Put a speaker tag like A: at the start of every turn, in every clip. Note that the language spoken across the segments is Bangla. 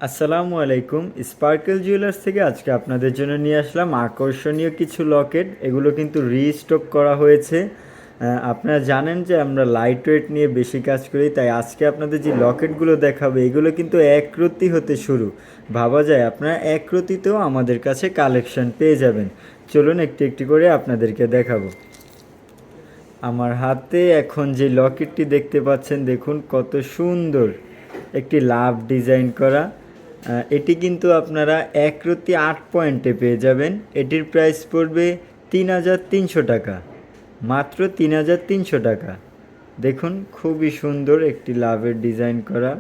A: আসসালামু আলাইকুম। স্পার্কেল জুয়েলার্স থেকে আজকে আপনাদের জন্য নিয়ে আসলাম আকর্ষণীয় কিছু লকেট। এগুলো কিন্তু রিস্টক করা হয়েছে। আপনারা জানেন যে আমরা লাইট ওয়েট নিয়ে বেশি কাজ করি, তাই আজকে আপনাদের যে লকেটগুলো দেখাবো এগুলো কিন্তু একরত্তি হতে শুরু। ভাবা যায় আপনারা একরত্তিতেও আমাদের কাছে কালেকশন পেয়ে যাবেন। চলুন একটি একটি করে আপনাদেরকে দেখাবো। আমার হাতে এখন যে লকেটটি দেখতে পাচ্ছেন, দেখুন কত সুন্দর একটি লাভ ডিজাইন করা। এটি কিন্তু আপনারা একরত্তি 8 পয়েন্টে পেয়ে যাবেন। এটির প্রাইস পড়বে ৩,৩০০ টাকা, মাত্র ৩,৩০০ টাকা। দেখুন খুবই সুন্দর একটি লাভের ডিজাইন করা।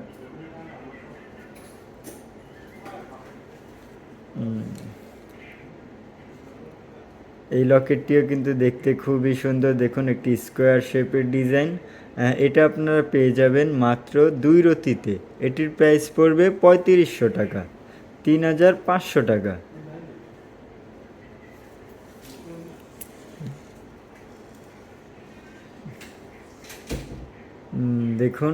A: এই লকেটটিও কিন্তু দেখতে খুবই সুন্দর। দেখুন একটি স্কোয়ার শেপের ডিজাইন। এটা আপনারা পেয়ে যাবেন মাত্র 2 রতিতে। এটির প্রাইস পড়বে ৩৫০০ টাকা, ৩,৫০০ টাকা। দেখুন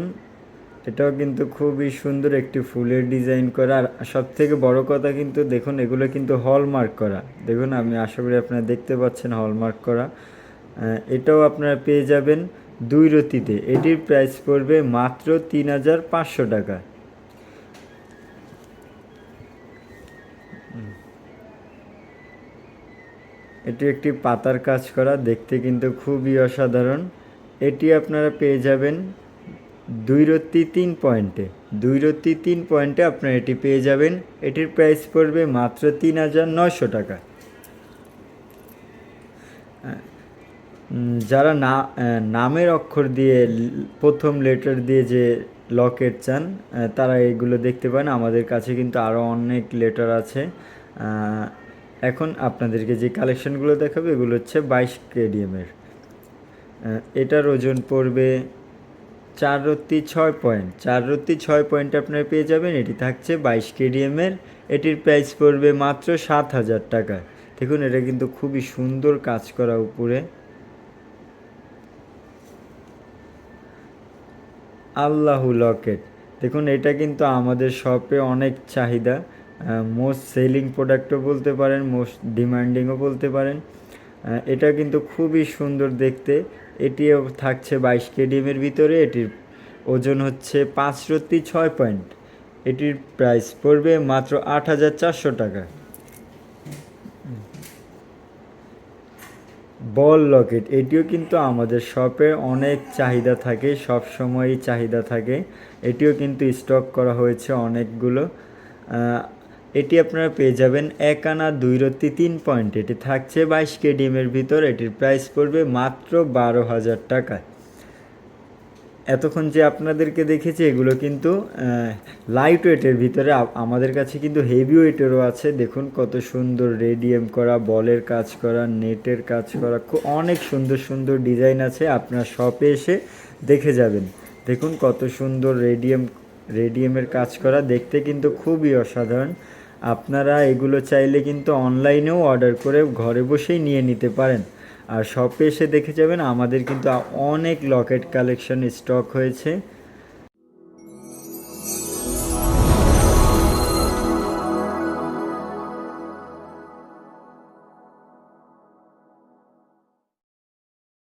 A: এটাও কিন্তু খুবই সুন্দর একটি ফুলের ডিজাইন করা। আর সব থেকে বড় কথা কিন্তু দেখুন এগুলো কিন্তু হলমার্ক করা। দেখুন আমি আশা করি আপনারা দেখতে পাচ্ছেন হলমার্ক করা। এটাও আপনারা পেয়ে যাবেন 2 রতিতে। এটির প্রাইস পড়বে মাত্র ৩,৫০০ টাকা। এটি একটি পাতার কাজ করা, দেখতে কিন্তু খুবই অসাধারণ। এটি আপনারা পেয়ে যাবেন 2 রত্তি 3 পয়েন্টে। 2 রত্তি 3 পয়েন্টে আপনারা এটি পেয়ে যাবেন। এটির প্রাইস পড়বে মাত্র ৩,৯০০ টাকা। যারা নামের অক্ষর দিয়ে প্রথম লেটার দিয়ে যে লকেট চান, তারা এগুলো দেখতে পান। আমাদের কাছে কিন্তু আরও অনেক লেটার আছে। এখন আপনাদেরকে যে কালেকশনগুলো দেখাবো এগুলো হচ্ছে 22 কেডিএমের। এটার ওজন পড়বে 4 রত্তি 6 পয়েন্ট। 4 রত্তি 6 পয়েন্ট আপনারা পেয়ে যাবেন। এটি থাকছে 22 কেডিএমের। এটির প্রাইস পড়বে মাত্র 7,000 টাকা। দেখুন এটা কিন্তু খুবই সুন্দর কাজ করা উপরে। আল্লাহু লকেট, দেখুন এটা কিন্তু আমাদের শপে অনেক চাহিদা। মোস্ট সেলিং প্রোডাক্টও বলতে পারেন, মোস্ট ডিমান্ডিংও বলতে পারেন। এটা কিন্তু খুবই সুন্দর দেখতে। এটিও থাকছে 22 কেডিএমের ভিতরে। এটির ওজন হচ্ছে 5 রত্তি 6 পয়েন্ট। এটির প্রাইস পড়বে মাত্র 8,400 টাকা। বল লকেট, এটিও কিন্তু আমাদের শপে অনেক চাহিদা থাকে, সব সময়ই চাহিদা থাকে। এটিও কিন্তু স্টক করা হয়েছে অনেকগুলো। এটি আপনারা পেয়ে যাবেন 1 আনা 2 রত্তি 3 পয়েন্ট। এটি থাকছে 22 কেডিএমের ভিতর। এটির প্রাইস পড়বে মাত্র 12,000 টাকা। এতক্ষণ যে আপনাদেরকে দেখেছি এগুলো কিন্তু লাইট ওয়েটের ভিতরে। আমাদের কাছে কিন্তু হেভি ওয়েটেরও আছে। দেখুন কত সুন্দর রেডিয়াম করা, বলের কাজ করা, নেটের কাজ করা, অনেক সুন্দর সুন্দর ডিজাইন আছে। আপনার শপে এসে দেখে যাবেন। দেখুন কত সুন্দর রেডিয়ামের কাজ করা, দেখতে কিন্তু খুবই অসাধারণ। আপনারা এগুলো চাইলে কিন্তু অনলাইনেও অর্ডার করে ঘরে বসেই নিয়ে নিতে পারেন। আর শপে এসে দেখে যাবেন, আমাদের কিন্তু অনেক লকেট কালেকশন স্টক হয়েছে।